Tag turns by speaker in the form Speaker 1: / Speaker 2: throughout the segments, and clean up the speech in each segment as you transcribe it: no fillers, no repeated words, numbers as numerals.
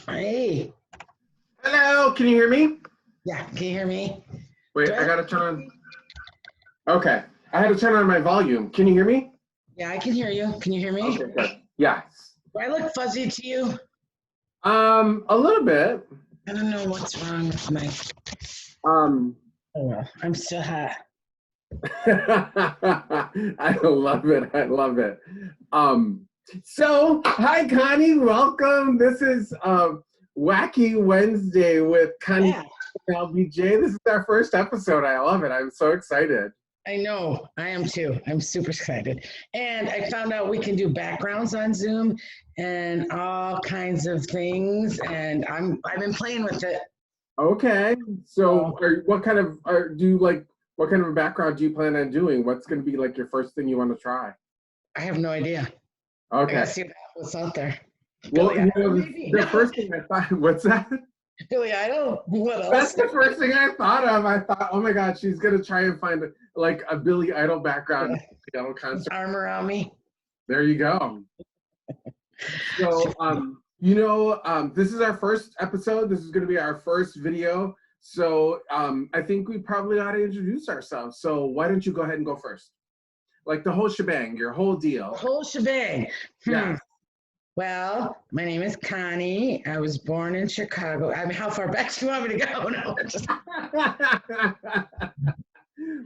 Speaker 1: Hey,
Speaker 2: Hello, can you hear me?
Speaker 1: yeah, can you hear me?
Speaker 2: Wait,
Speaker 1: Do
Speaker 2: I
Speaker 1: I,
Speaker 2: gotta turn on. Okay, I had to turn on my volume. Can you hear me?
Speaker 1: yeah, I can hear you. Can you hear me?
Speaker 2: Okay, good. Yes.
Speaker 1: Do I look fuzzy to you?
Speaker 2: A little bit.
Speaker 1: I don't know what's wrong with my.
Speaker 2: Um,
Speaker 1: Oh well, I'm still hot.
Speaker 2: I love it. I love it. Um, hi Connie, welcome. This is Wacky Wednesday with Connie
Speaker 1: Yeah,
Speaker 2: and LBJ. This is our first episode. I love it. I'm so excited.
Speaker 1: I know. I am too. I'm super excited. And I found out we can do backgrounds on Zoom and all kinds of things. And I've been playing with it.
Speaker 2: Okay. So,
Speaker 1: So
Speaker 2: what kind of do you like? What kind of a background do you plan on doing? What's going to be like your first thing you want to try?
Speaker 1: I have no idea. I
Speaker 2: Okay.
Speaker 1: gotta see what's out there.
Speaker 2: Well,
Speaker 1: Billy
Speaker 2: you
Speaker 1: Idol,
Speaker 2: know,
Speaker 1: maybe?
Speaker 2: the first thing I thought, what's that?
Speaker 1: Billy Idol? What
Speaker 2: That's
Speaker 1: else?
Speaker 2: the first thing I thought of. I thought, oh my God, she's gonna try and find like a Billy Idol background Idol concert.
Speaker 1: Arm around me.
Speaker 2: There you go. So, this is our first episode. This is gonna be our first video. So, I think we probably ought to introduce ourselves. So, why don't you go ahead and go first? Like the whole shebang, your whole deal.
Speaker 1: Whole shebang.
Speaker 2: Yeah.
Speaker 1: Well, my name is Connie. I was born in Chicago. I mean, how far back do you want me to go? No, just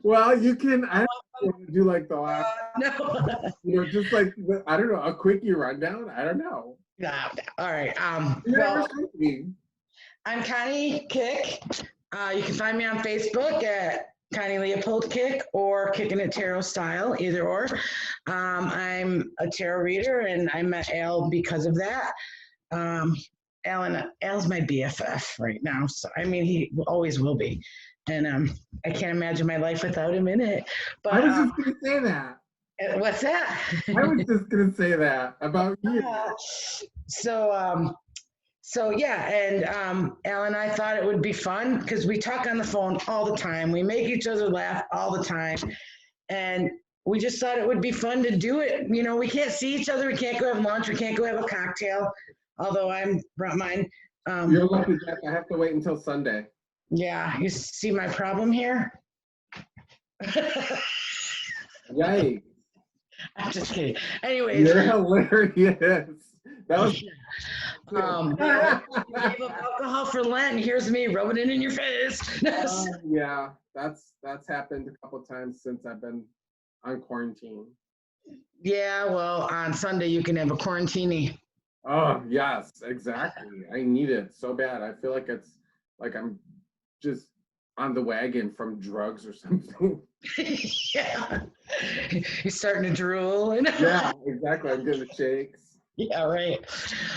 Speaker 2: Well, you can. I don't want to do like the last,
Speaker 1: no.
Speaker 2: just like I don't know, a quickie rundown. I don't know.
Speaker 1: Nah, all right.
Speaker 2: You never
Speaker 1: Well,
Speaker 2: spoke to me.
Speaker 1: I'm Connie Kick. You can find me on Facebook at Connie Leopold Kick or Kicking It Tarot Style, either or. I'm a tarot reader, and I met Al because of that. Al's my BFF right now, so I mean he always will be, and I can't imagine my life without him in it.
Speaker 2: I
Speaker 1: But
Speaker 2: was just gonna say that.
Speaker 1: what's that?
Speaker 2: I was just gonna say that about you.
Speaker 1: so so yeah, and Al and I thought it would be fun because we talk on the phone all the time. We make each other laugh all the time, and we just thought it would be fun to do it. You know, we can't see each other. We can't go have lunch. We can't go have a cocktail. Although I'm brought mine.
Speaker 2: You're lucky, Jack. I have to wait until Sunday.
Speaker 1: Yeah, you see my problem here?
Speaker 2: Yikes!
Speaker 1: I'm just kidding. Anyways,
Speaker 2: You're hilarious. That was.
Speaker 1: you gave up alcohol for Lent, and here's me rubbing it in your face.
Speaker 2: Yeah, that's happened a couple times since I've been on quarantine.
Speaker 1: Yeah, well, on Sunday you can have a quarantini.
Speaker 2: Oh, yes, exactly. I need it so bad. I feel like it's like I'm just on the wagon from drugs or something.
Speaker 1: Yeah, you're starting to drool.
Speaker 2: Yeah, exactly. I'm getting the shakes.
Speaker 1: Yeah, right.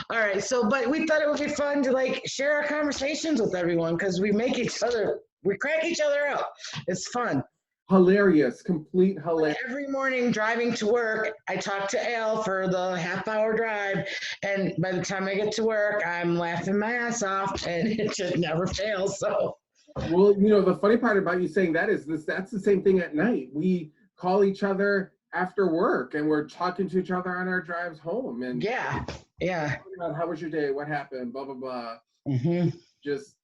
Speaker 1: All right. So, but we thought it would be fun to like share our conversations with everyone because we crack each other up. It's fun.
Speaker 2: Hilarious, complete hilarious.
Speaker 1: Every morning driving to work, I talk to Al for the half-hour drive, and by the time I get to work, I'm laughing my ass off, and it just never fails. So,
Speaker 2: Well, the funny part about you saying that is that's the same thing at night. We call each other after work and we're talking to each other on our drives home and
Speaker 1: yeah, yeah.
Speaker 2: about how was your day, what happened, blah blah blah.
Speaker 1: Mm-hmm.
Speaker 2: Just,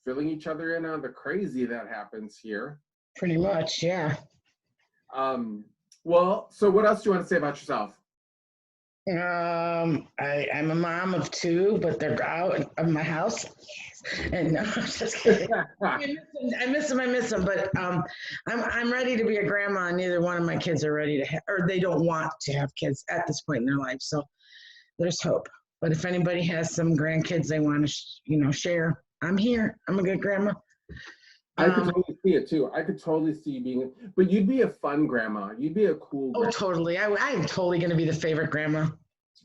Speaker 2: filling each other in on the crazy that happens here.
Speaker 1: Pretty much, yeah.
Speaker 2: Well, so what else do you want to say about yourself?
Speaker 1: I'm a mom of two, but they're out of my house. And no, I'm just kidding. I miss them, but I'm ready to be a grandma. And neither one of my kids are ready to or they don't want to have kids at this point in their life. So there's hope. But if anybody has some grandkids they want to, share, I'm here. I'm a good grandma.
Speaker 2: I could totally see it too. I could totally see you being, but you'd be a fun grandma. You'd be a cool grandma.
Speaker 1: Oh, totally. I'm totally going to be the favorite grandma.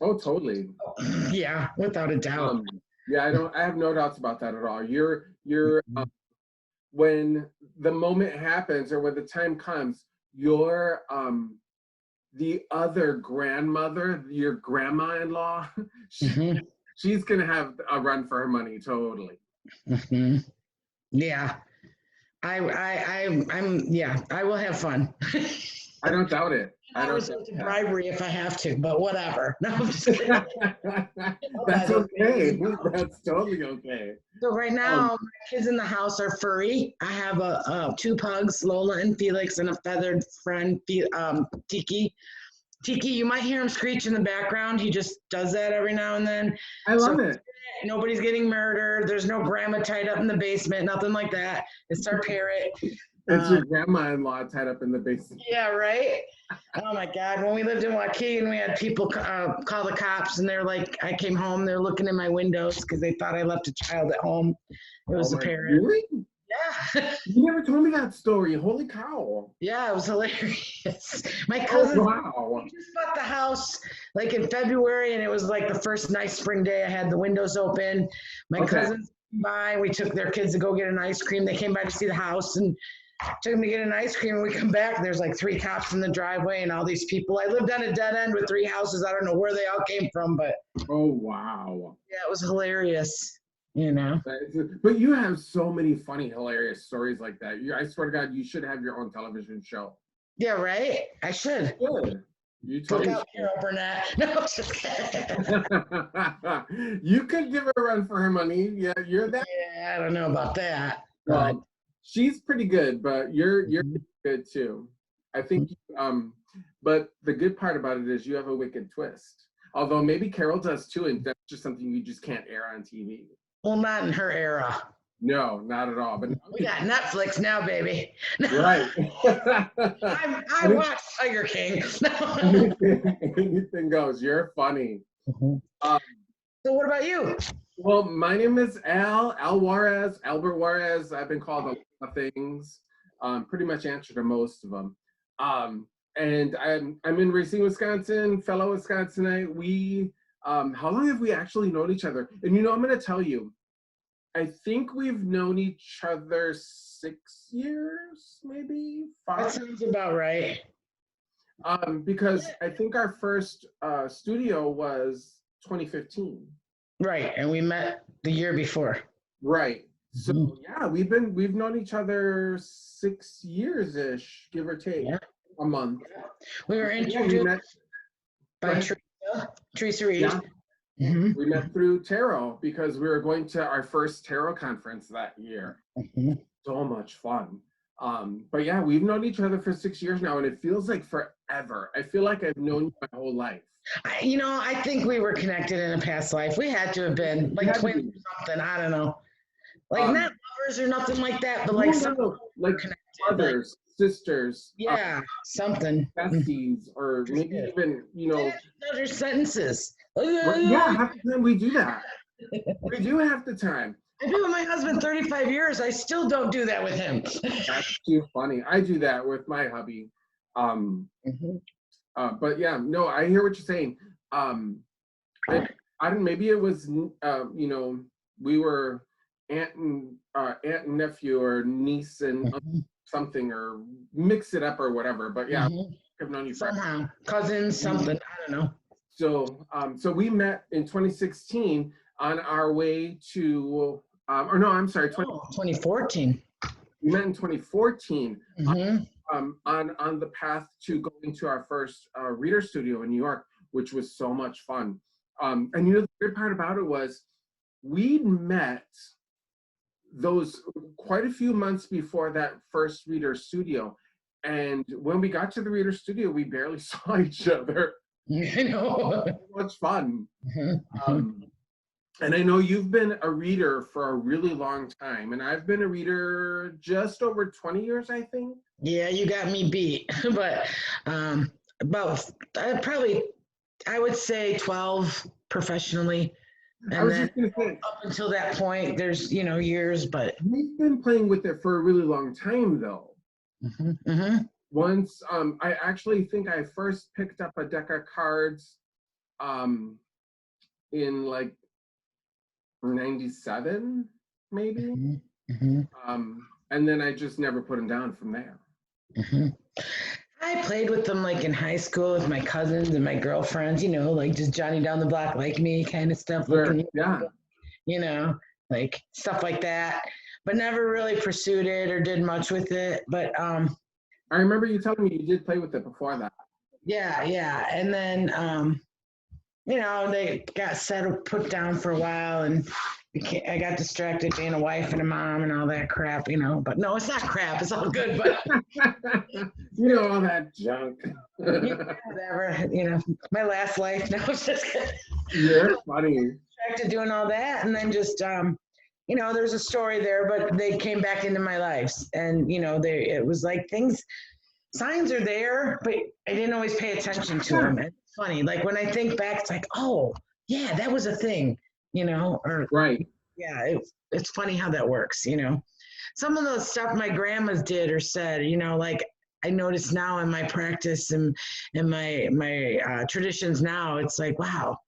Speaker 2: Oh, totally.
Speaker 1: Yeah, without a doubt.
Speaker 2: Yeah, I have no doubts about that at all. You're when the moment happens or when the time comes, you're the other grandmother, your grandma-in-law, she's gonna have a run for her money, totally.
Speaker 1: Mm-hmm. Yeah. I'm yeah, I will have fun.
Speaker 2: I don't doubt it. I don't
Speaker 1: resort to bribery if I have to, but whatever. No, I'm just kidding.
Speaker 2: That's okay. That's totally okay.
Speaker 1: So right now, my kids in the house are furry. I have two pugs, Lola and Felix, and a feathered friend, Tiki. Tiki, you might hear him screech in the background. He just does that every now and then.
Speaker 2: I love it.
Speaker 1: Nobody's getting murdered. There's no grandma tied up in the basement, nothing like that. It's our parrot.
Speaker 2: It's your grandma-in-law tied up in the basement.
Speaker 1: Yeah, right? Oh my God. When we lived in Wacky and we had people call the cops and they're like, I came home, they're looking in my windows because they thought I left a child at home. It was a parrot.
Speaker 2: Really?
Speaker 1: Yeah.
Speaker 2: You never told me that story. Holy cow.
Speaker 1: Yeah, it was hilarious. My cousin just bought the house like in February and it was like the first nice spring day. I had the windows open. My cousins came by. We took their kids to go get an ice cream. They came by to see the house and took them to get an ice cream. And we come back and there's like 3 cops in the driveway and all these people. I lived on a dead end with 3 houses. I don't know where they all came from, but.
Speaker 2: Oh, wow.
Speaker 1: Yeah, it was hilarious. You know,
Speaker 2: but you have so many funny, hilarious stories like that. I swear to God, you should have your own television show.
Speaker 1: Yeah, right. I should.
Speaker 2: Good. You totally.
Speaker 1: Look out, Carol Burnett. No, just kidding.
Speaker 2: You could give her a run for her money. Yeah, you're that.
Speaker 1: Yeah, I don't know about that.
Speaker 2: She's pretty good, but you're good too. I think. But the good part about it is you have a wicked twist. Although maybe Carol does too, and that's just something you just can't air on TV.
Speaker 1: Well, not in her era.
Speaker 2: No, not at all. But
Speaker 1: we got Netflix now, baby.
Speaker 2: Right.
Speaker 1: I watch Tiger King.
Speaker 2: Anything goes. You're funny.
Speaker 1: So what about you?
Speaker 2: Well, my name is Al Juarez, Albert Juarez. I've been called a lot of things. Pretty much answer to most of them. And I'm in Racine, Wisconsin, fellow Wisconsinite. We how long have we actually known each other? And you know, I'm going to tell you, I think we've known each other 6 years, maybe 5.
Speaker 1: That sounds about right.
Speaker 2: Because I think our first studio was 2015.
Speaker 1: Right, and we met the year before.
Speaker 2: Right. So yeah, we've known each other 6 years-ish, give or take. Yeah. A month.
Speaker 1: We were introduced by Teresa Reed. Yeah.
Speaker 2: We met through tarot because we were going to our first tarot conference that year. So much fun. But yeah, we've known each other for 6 years now, and it feels like forever. I feel like I've known you my whole life.
Speaker 1: I think we were connected in a past life. We had to have been like twins or something. I don't know. Like not lovers or nothing like that, but like
Speaker 2: like brothers. Sisters,
Speaker 1: something,
Speaker 2: besties, or maybe even
Speaker 1: other sentences.
Speaker 2: Yeah, half the time we do that. We do half the time.
Speaker 1: I've been with my husband 35 years. I still don't do that with him.
Speaker 2: That's too funny. I do that with my hubby. But yeah, no, I hear what you're saying. I don't. Maybe it was we were aunt and nephew or niece and. Something or mix it up or whatever, but yeah, I've known you
Speaker 1: somehow cousins, something, I don't know.
Speaker 2: So we met in 2016 on our way to, 2014. We met in 2014 on the path to going to our first reader studio in New York, which was so much fun. And the weird part about it was we'd met those quite a few months before that first reader studio, and when we got to the reader studio, we barely saw each other.
Speaker 1: I know.
Speaker 2: So much fun. And I know you've been a reader for a really long time, and I've been a reader just over 20 years, I think.
Speaker 1: Yeah, you got me beat, but about I would say 12 professionally. And then up until that point, there's, years, but.
Speaker 2: We've been playing with it for a really long time, though. Once, I actually think I first picked up a deck of cards in like 97, maybe. And then I just never put them down from there.
Speaker 1: I played with them like in high school with my cousins and my girlfriends, like just Johnny down the block like me kind of stuff. Like stuff like that, but never really pursued it or did much with it. But
Speaker 2: I remember you telling me you did play with it before that.
Speaker 1: Yeah, yeah. And then, they got put down for a while, and I got distracted being a wife and a mom and all that crap, But no, it's not crap. It's all good, but
Speaker 2: all that junk.
Speaker 1: whatever. My last life. No, it's just kidding.
Speaker 2: You're funny.
Speaker 1: Distracted doing all that, and then just there's a story there, but they came back into my lives, and it was like signs are there, but I didn't always pay attention to them. And it's funny, like when I think back, it's like, oh yeah, that was a thing, or
Speaker 2: Right.
Speaker 1: yeah, it's funny how that works. Some of those stuff my grandmas did or said, like I notice now in my practice and in my traditions now, it's like, wow,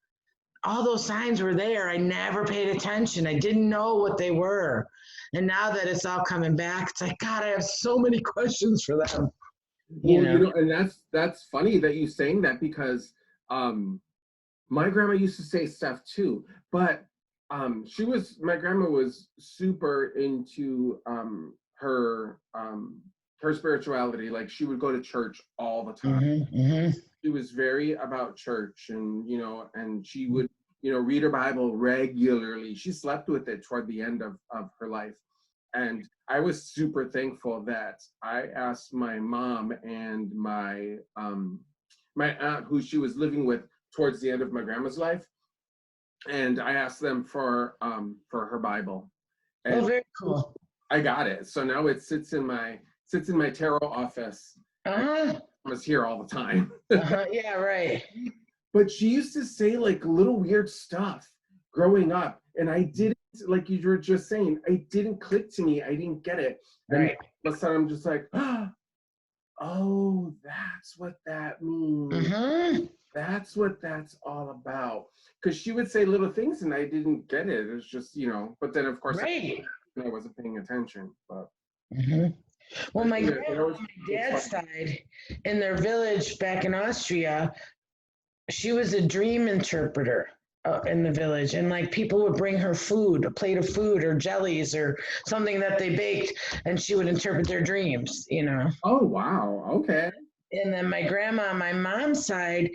Speaker 1: all those signs were there. I never paid attention. I didn't know what they were. And now that it's all coming back, it's like, God, I have so many questions for them.
Speaker 2: Well, and that's funny that you saying that, because my grandma used to say stuff too, but my grandma was super into her spirituality. Like, she would go to church all the time.
Speaker 1: Mm-hmm.
Speaker 2: She was very about church, and and she would read her Bible regularly. She slept with it toward the end of her life. And I was super thankful that I asked my mom and my my aunt, who she was living with towards the end of my grandma's life, and I asked them for her Bible. And
Speaker 1: oh, very cool.
Speaker 2: I got it. So now it sits in my tarot office.
Speaker 1: Uh-huh.
Speaker 2: I was here all the time.
Speaker 1: Yeah, right.
Speaker 2: But she used to say like little weird stuff growing up, and I didn't, like you were just saying, it didn't click to me. I didn't get it. And
Speaker 1: Right.
Speaker 2: all of a sudden I'm just like, oh, that's what that means.
Speaker 1: Mm-hmm.
Speaker 2: That's what that's all about. Because she would say little things and I didn't get it. It was just, but then of course
Speaker 1: Right.
Speaker 2: I wasn't paying attention. But
Speaker 1: Mm-hmm. Well, my
Speaker 2: yeah,
Speaker 1: grandma on my dad's side, in their village back in Austria, she was a dream interpreter in the village, and like people would bring her food, a plate of food or jellies or something that they baked, and she would interpret their dreams.
Speaker 2: Oh wow, okay.
Speaker 1: And then my grandma on my mom's side,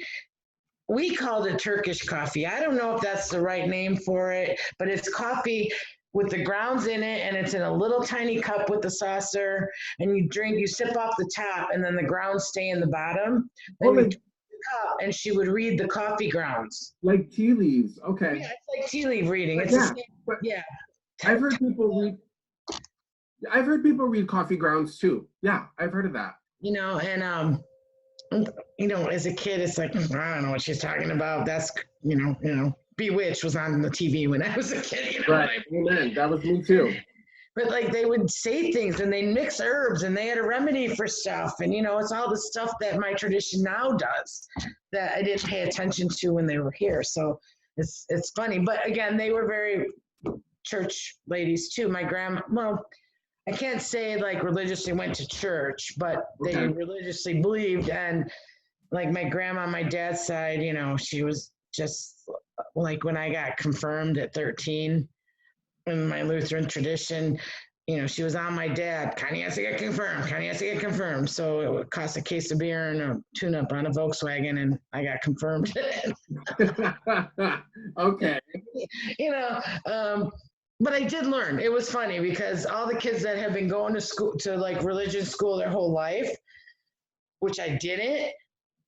Speaker 1: we called it Turkish coffee. I don't know if that's the right name for it, but it's coffee with the grounds in it, and it's in a little tiny cup with the saucer, and you sip off the top, and then the grounds stay in the bottom. Then you cup, and she would read the coffee grounds.
Speaker 2: Like tea leaves, okay.
Speaker 1: Yeah, it's like tea leaf reading. It's
Speaker 2: yeah. I've heard people read coffee grounds too. Yeah, I've heard of that.
Speaker 1: And as a kid, it's like, I don't know what she's talking about. That's Bewitched was on the TV when I was a kid.
Speaker 2: Right. Amen. That was me too.
Speaker 1: But like they would say things and they mix herbs and they had a remedy for stuff. And it's all the stuff that my tradition now does that I didn't pay attention to when they were here. So it's funny. But again, they were very church ladies too. My grandma, well, I can't say like religiously went to church, but they religiously believed. And like my grandma on my dad's side, she was just like when I got confirmed at 13 in my Lutheran tradition, she was on my dad. Connie has to get confirmed. Connie has to get confirmed. So it would cost a case of beer and a tune-up on a Volkswagen, and I got confirmed.
Speaker 2: Okay.
Speaker 1: But I did learn. It was funny because all the kids that have been going to school, to like religion school their whole life, which I didn't,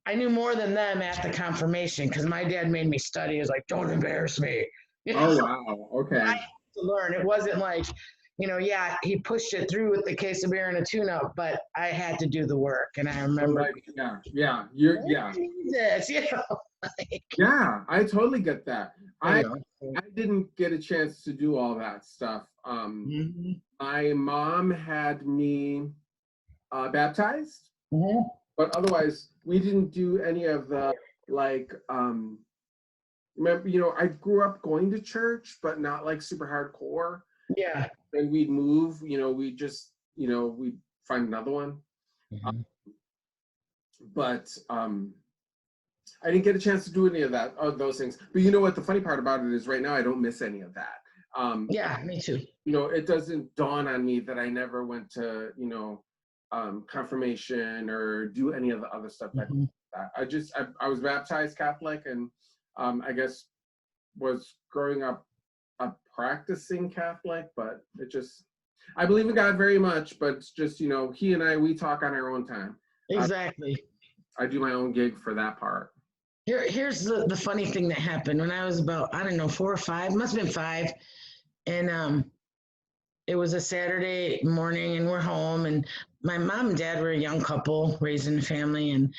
Speaker 1: I knew more than them at the confirmation because my dad made me study. He was like, don't embarrass me.
Speaker 2: Oh, wow. Okay.
Speaker 1: I had to learn. It wasn't like, he pushed it through with the case of beer and a tune-up, but I had to do the work. And I remember.
Speaker 2: Yeah. Yeah, I totally get that. I didn't get a chance to do all that stuff. My mom had me baptized, but otherwise we didn't do any of the remember, I grew up going to church, but not like super hardcore.
Speaker 1: Yeah.
Speaker 2: And we'd move, we'd just, we'd find another one. But I didn't get a chance to do any of those things. But you know what? The funny part about it is right now I don't miss any of that.
Speaker 1: Yeah, me too.
Speaker 2: It doesn't dawn on me that I never went to, confirmation or do any of the other stuff that I was baptized Catholic, and I guess was growing up a practicing Catholic, but I believe in God very much, but it's just, he and I, we talk on our own time.
Speaker 1: Exactly.
Speaker 2: I do my own gig for that part.
Speaker 1: Here's the funny thing that happened when I was about, I don't know, 4 or 5, must have been 5. And it was a Saturday morning and we're home, and my mom and dad were a young couple raising a family, and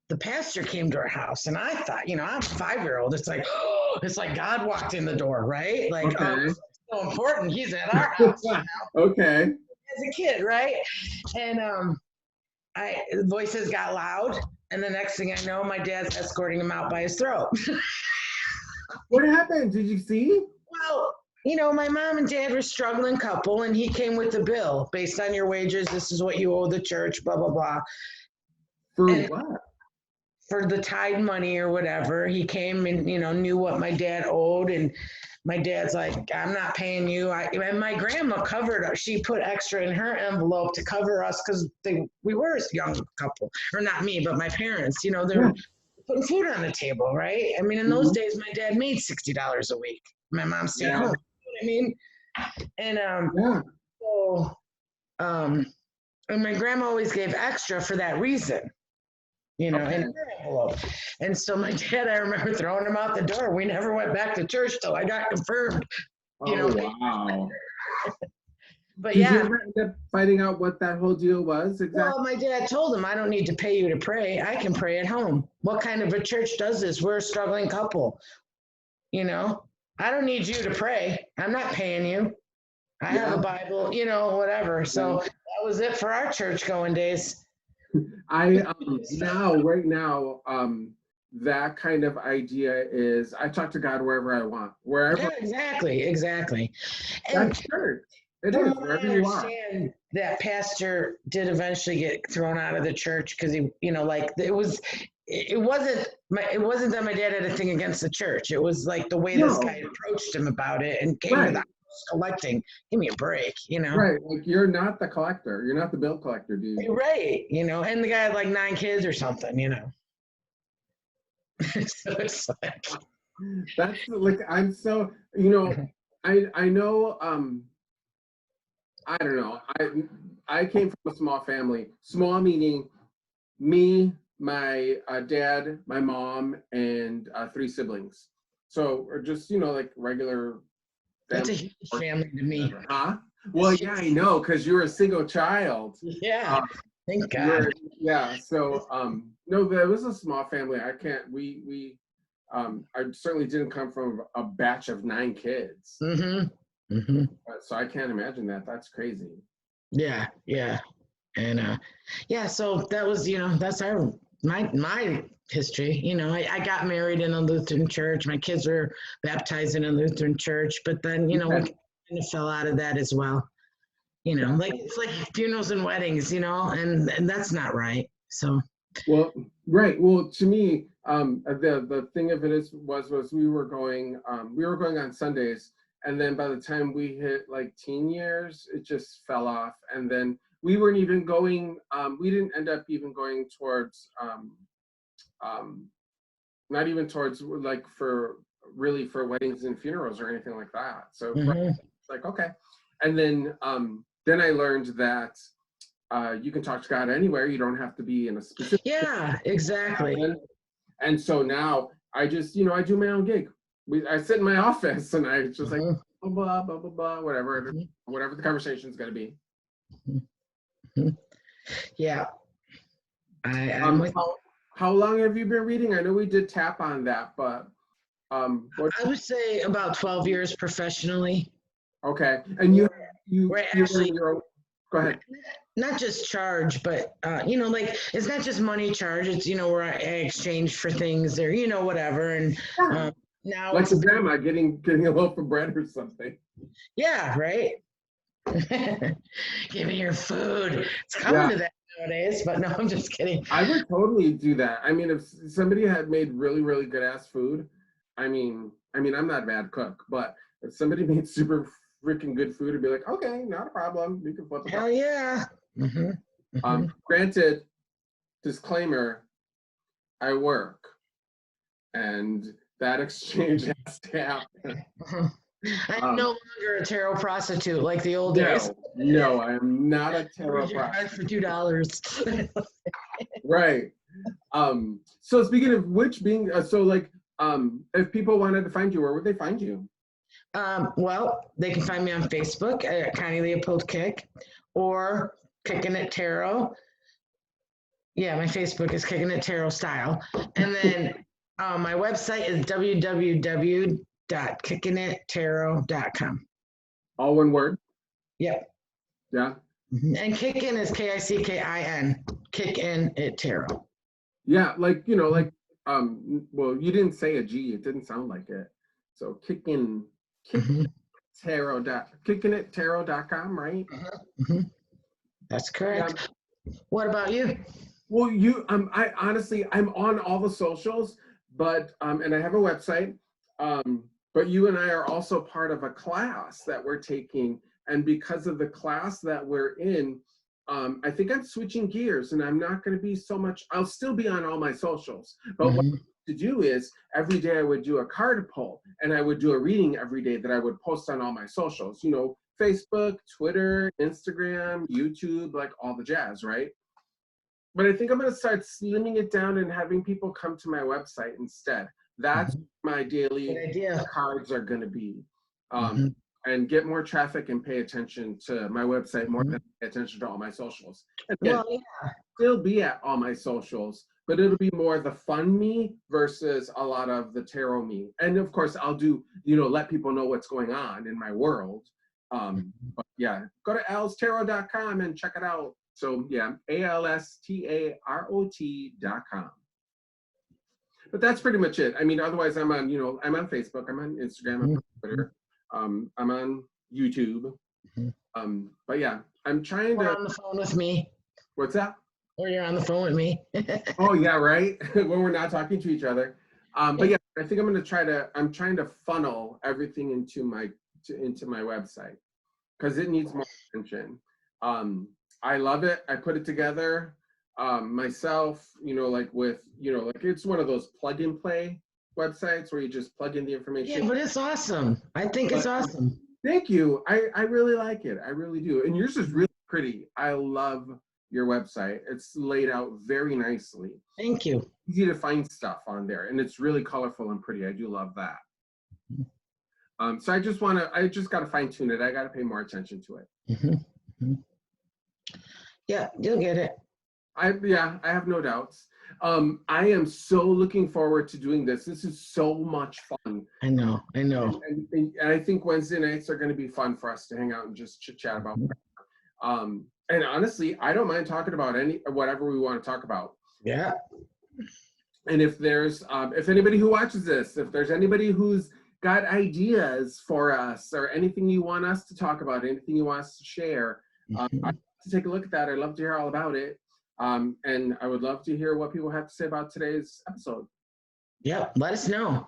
Speaker 1: the pastor came to our house, and I thought, I'm a 5-year-old. It's like, it's like God walked in the door, right? Like,
Speaker 2: okay.
Speaker 1: So important. He's at our house.
Speaker 2: Okay.
Speaker 1: As a kid, right? And the voices got loud, and the next thing I know, my dad's escorting him out by his throat.
Speaker 2: What happened? Did you see?
Speaker 1: Well, my mom and dad were a struggling couple, and he came with the bill. Based on your wages, this is what you owe the church, blah, blah, blah.
Speaker 2: For what?
Speaker 1: For the tithe money or whatever. He came and, knew what my dad owed, and my dad's like, I'm not paying you. And my grandma she put extra in her envelope to cover us because we were a young couple. Or not me, but my parents, they were putting food on the table, right? I mean, in those days, my dad made $60 a week. My mom stayed home. You know what I mean? And and my grandma always gave extra for that reason. In her envelope. And so my dad, I remember throwing him out the door. We never went back to church till I got confirmed.
Speaker 2: Wow.
Speaker 1: But
Speaker 2: Did you ever end up finding out what that whole deal was exactly?
Speaker 1: Well, my dad told him, I don't need to pay you to pray. I can pray at home. What kind of a church does this? We're a struggling couple. I don't need you to pray. I'm not paying you. I have a Bible, whatever. So that was it for our church going days.
Speaker 2: Right now, that kind of idea is I talk to God wherever I want, wherever.
Speaker 1: Yeah, exactly.
Speaker 2: And that's church. It is wherever you are.
Speaker 1: That pastor did eventually get thrown out of the church because he, it wasn't that my dad had a thing against the church. It was like the way this guy approached him about it and came to the house collecting. Give me a break,
Speaker 2: Right, like you're not the collector. You're not the bill collector, dude.
Speaker 1: Right, and the guy had like 9 kids or something, So it's like
Speaker 2: that's like I'm so I know I don't know. I came from a small family. Small meaning me, my dad, my mom, and 3 siblings. So we're just like regular.
Speaker 1: That's a huge family to me.
Speaker 2: Huh? Well, yeah, I know, because you're a single child.
Speaker 1: Yeah, thank God.
Speaker 2: So no, there was a small family. I certainly didn't come from a batch of 9 kids. So I can't imagine that. That's crazy.
Speaker 1: Yeah. And so that was, that's my history. I got married in a Lutheran church. My kids were baptized in a Lutheran church, but then, we kind of fell out of that as well. Like it's like funerals and weddings, and that's not right. So.
Speaker 2: Well, right. Well, to me, the thing of it was we were going on Sundays, and then by the time we hit like teen years, it just fell off, and then we weren't even going. We didn't end up even going towards. Not even towards like for weddings and funerals or anything like that. So it's like, okay. And then I learned that you can talk to God anywhere. You don't have to be in a specific.
Speaker 1: Yeah, exactly.
Speaker 2: And so now I just, I do my own gig. I sit in my office and I just like, blah, blah, blah, blah, whatever the conversation is going to be.
Speaker 1: Yeah.
Speaker 2: How long have you been reading? I know we did tap on that, but
Speaker 1: I would say about 12 years professionally.
Speaker 2: Okay, and you
Speaker 1: actually,
Speaker 2: go ahead.
Speaker 1: Not just charge, but like it's not just money charge. It's where I exchange for things or whatever, and now
Speaker 2: like the grandma getting a loaf of bread or something.
Speaker 1: Yeah, right. Give me your food. It's coming to that nowadays, but no, I'm just kidding.
Speaker 2: I would totally do that. I mean, if somebody had made really, really good ass food, I mean, I'm not a bad cook, but if somebody made super freaking good food, it'd be like, okay, not a problem. We can flip it.
Speaker 1: Hell yeah.
Speaker 2: Granted, disclaimer, I work, and that exchange has to happen.
Speaker 1: I'm no longer a tarot prostitute like the old days.
Speaker 2: No, I am not a tarot
Speaker 1: prostitute. For $2.
Speaker 2: Right. So speaking of which, being if people wanted to find you, where would they find you?
Speaker 1: Well, they can find me on Facebook at Connie Leopold Kick or Kicking It Tarot. Yeah, my Facebook is Kicking It Tarot Style. And then my website is www.kickingittarot.com.
Speaker 2: All one word?
Speaker 1: Yep.
Speaker 2: Yeah.
Speaker 1: And Kickin is Kickin, Kickin It Tarot.
Speaker 2: Yeah, well, you didn't say a G, it didn't sound like it. So kickingittarot.com, right?
Speaker 1: That's correct. Yeah. What about you?
Speaker 2: Well, I honestly, I'm on all the socials, but and I have a website, but you and I are also part of a class that we're taking, and because of the class that we're in, I think I'm switching gears, and I'm not going to be so much. I'll still be on all my socials, but what to do is every day I would do a card pull, and I would do a reading every day that I would post on all my socials. You know, Facebook, Twitter, Instagram, YouTube, like all the jazz, right? But I think I'm going to start slimming it down and having people come to my website instead. That's my daily cards are going to be. And get more traffic and pay attention to my website more than pay attention to all my socials. And still be at all my socials, but it'll be more the fun me versus a lot of the tarot me. And of course, I'll do, let people know what's going on in my world. But yeah, go to alstarot.com and check it out. So yeah, alstarot.com. But that's pretty much it. I mean, otherwise I'm on, I'm on Facebook, I'm on Instagram, I'm on Twitter, I'm on YouTube. But yeah, I'm trying to.
Speaker 1: On the phone with me.
Speaker 2: What's that?
Speaker 1: Or you're on the phone with me.
Speaker 2: Oh yeah, right. When we're not talking to each other. But yeah, I think I'm trying to funnel everything into my website because it needs more attention. I love it. I put it together myself, it's one of those plug and play websites where you just plug in the information.
Speaker 1: Yeah, but it's awesome. I think it's awesome.
Speaker 2: Thank you. I really like it. I really do. And yours is really pretty. I love your website. It's laid out very nicely.
Speaker 1: Thank you.
Speaker 2: Easy to find stuff on there. And it's really colorful and pretty. I do love that. So I just got to fine tune it. I got to pay more attention to it.
Speaker 1: Yeah, you'll get it.
Speaker 2: I have no doubts. I am so looking forward to doing this. This is so much fun.
Speaker 1: I know.
Speaker 2: And I think Wednesday nights are going to be fun for us to hang out and just chit chat about. And honestly, I don't mind talking about whatever we want to talk about.
Speaker 1: Yeah.
Speaker 2: And if there's, if anybody who watches this, if there's anybody who's got ideas for us or anything you want us to talk about, anything you want us to share, I'd love to take a look at that. I'd love to hear all about it. And I would love to hear what people have to say about today's episode.
Speaker 1: Yeah, let us know.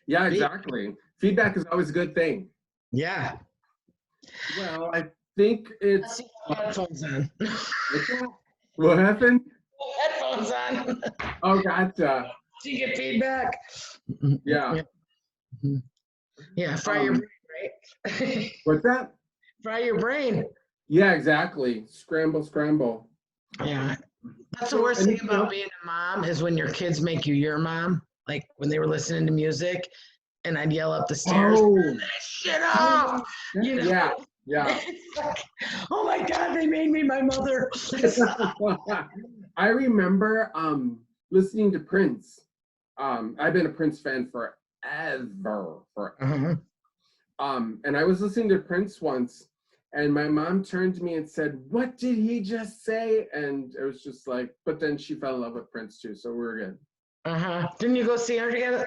Speaker 2: Yeah, exactly. Feedback is always a good thing.
Speaker 1: Yeah.
Speaker 2: Well, I think it's...
Speaker 1: Headphones on.
Speaker 2: What happened?
Speaker 1: Headphones on.
Speaker 2: Oh, gotcha.
Speaker 1: Do you get feedback?
Speaker 2: Yeah.
Speaker 1: Yeah, fry your brain, right?
Speaker 2: What's that?
Speaker 1: Fry your brain.
Speaker 2: Yeah, exactly. Scramble.
Speaker 1: Yeah. That's the worst thing about being a mom is when your kids make you your mom. Like when they were listening to music and I'd yell up the stairs, turn that shit off.
Speaker 2: Yeah.
Speaker 1: Like, oh my God, they made me my mother.
Speaker 2: I remember listening to Prince. I've been a Prince fan forever. And I was listening to Prince once, and my mom turned to me and said, "What did he just say?" And it was just like, but then she fell in love with Prince too, so we were good.
Speaker 1: Didn't you go see him together?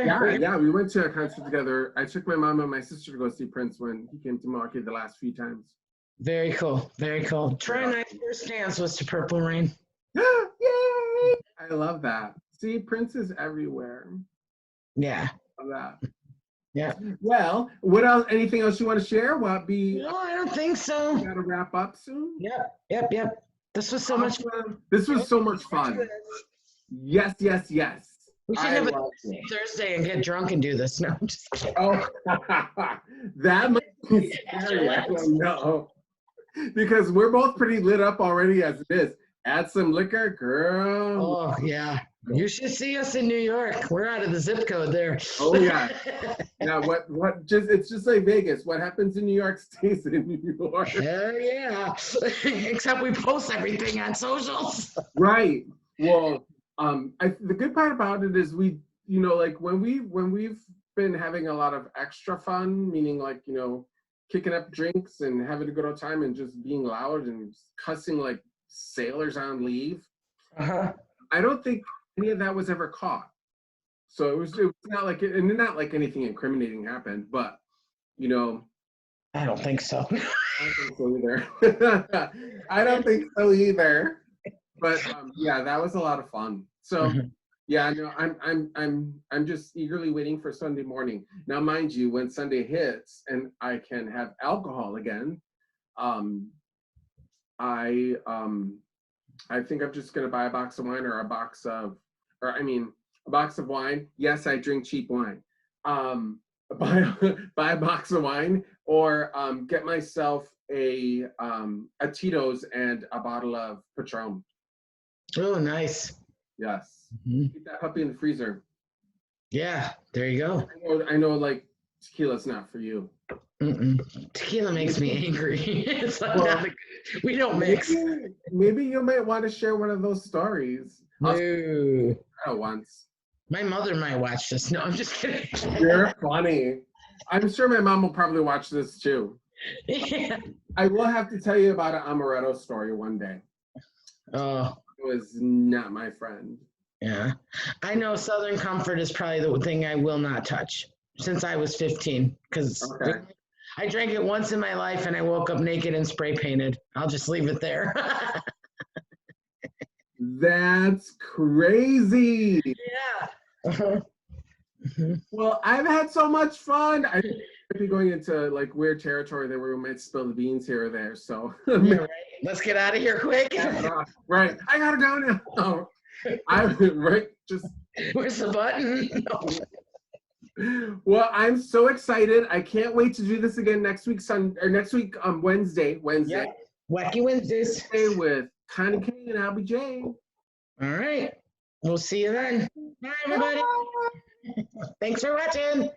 Speaker 2: Yeah, we went to a concert together. I took my mom and my sister to go see Prince when he came to Milwaukee the last few times.
Speaker 1: Very cool. Troy and I's first dance was to Purple Rain.
Speaker 2: Yay! I love that. See, Prince is everywhere.
Speaker 1: Yeah.
Speaker 2: Love that.
Speaker 1: Yeah.
Speaker 2: Well, what else? Anything else you want to share?
Speaker 1: No, I don't think so.
Speaker 2: We got to wrap up soon.
Speaker 1: Yep. This was so much fun.
Speaker 2: This was so much fun. Yes, yes, yes.
Speaker 1: We should have a Thursday and get drunk and do this. No, I'm just kidding.
Speaker 2: Oh, that might be scary. I don't know. Because we're both pretty lit up already as it is. Add some liquor, girl.
Speaker 1: Oh, yeah. You should see us in New York. We're out of the zip code there.
Speaker 2: Oh, yeah. Yeah, it's just like Vegas. What happens in New York stays in New York.
Speaker 1: Hell yeah. Except we post everything on socials.
Speaker 2: Right. Well, the good part about it is we, like when we've been having a lot of extra fun, meaning like, kicking up drinks and having a good old time and just being loud and cussing like sailors on leave.
Speaker 1: Uh-huh.
Speaker 2: I don't think any of that was ever caught. So it was not like it, and not like anything incriminating happened, but
Speaker 1: I don't think so.
Speaker 2: I don't think so either. I don't think so either. But yeah, that was a lot of fun. So yeah, no, I'm just eagerly waiting for Sunday morning. Now, mind you, when Sunday hits and I can have alcohol again, I think I'm just gonna buy a box of wine or a box of wine. Yes, I drink cheap wine. Buy a box of wine or get myself a Tito's and a bottle of Patron.
Speaker 1: Oh, nice.
Speaker 2: Yes. Keep that puppy in the freezer.
Speaker 1: Yeah, there you go.
Speaker 2: I know like tequila's not for you.
Speaker 1: Tequila makes me angry. It's like we don't mix.
Speaker 2: Maybe you might want to share one of those stories.
Speaker 1: No.
Speaker 2: Once.
Speaker 1: My mother might watch this. No, I'm just kidding.
Speaker 2: You're funny. I'm sure my mom will probably watch this too.
Speaker 1: Yeah.
Speaker 2: I will have to tell you about an amaretto story one day.
Speaker 1: Oh.
Speaker 2: It was not my friend.
Speaker 1: Yeah. I know Southern Comfort is probably the thing I will not touch since I was 15 because I drank it once in my life and I woke up naked and spray painted. I'll just leave it there.
Speaker 2: That's crazy.
Speaker 1: Yeah.
Speaker 2: Well, I've had so much fun. I might be going into like weird territory that we might spill the beans here or there. So
Speaker 1: yeah, right. Let's get out of here quick.
Speaker 2: Right. I gotta go now. Just
Speaker 1: where's the button?
Speaker 2: No. Well, I'm so excited. I can't wait to do this again next week, Wednesday.
Speaker 1: Yep. Wacky Wednesdays.
Speaker 2: With Connie K and Albee J.
Speaker 1: All right. We'll see you then. Bye, everybody. Thanks for watching.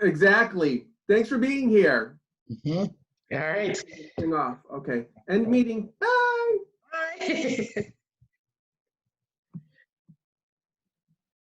Speaker 2: Exactly. Thanks for being here.
Speaker 1: All right.
Speaker 2: Off. Okay. End meeting. Bye.
Speaker 1: Bye.